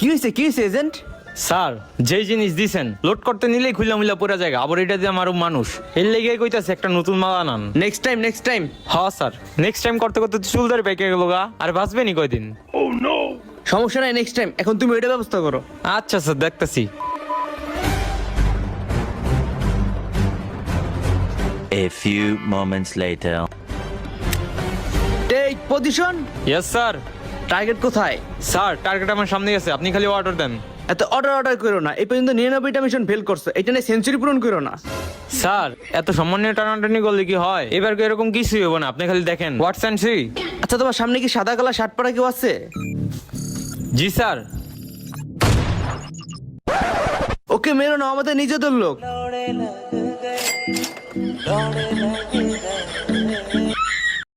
কি হয়েছে agent? Sir যেই জিনিস দিছেন লোড করতে নিলেই খুলা মুলা পুরা জায়গা, আবার এটা দিয়ে আমারও মানুষ এর লেগে কইতাছে একটা নতুন মাল আনান। Next time. হ্যাঁ স্যার, নেক্সট টাইম করতে করতে তো চুলদারি পেকে গেল গা, আর বাঁচবেনি কয়দিন। সমস্যা নাই, নেক্সট টাইম। এখন তুমি এটা ব্যবস্থা করো। আচ্ছা স্যার, দেখতেছি। A few moments later. Take position. Yes sir. Target কোথায়? স্যার টার্গেট আমার সামনে আছে, আপনি খালি অর্ডার দেন। এত অর্ডার করো না, এই পর্যন্ত 99টা মিশন ফেল করছো, এটা নিয়ে সেঞ্চুরি পূরণ করো না। স্যার এত সম্মানীয় টানাটানি করলে কি হয়? এবার কি এরকম কিছুই হবে না, আপনি খালি দেখেন। হোয়াটস অ্যান্ড সি। আচ্ছা, তোমার সামনে কি সাদা কালার শার্ট পরা কেউ আছে? জি স্যার। ওকে মেরো না, আমাদের নিজেদের লোক।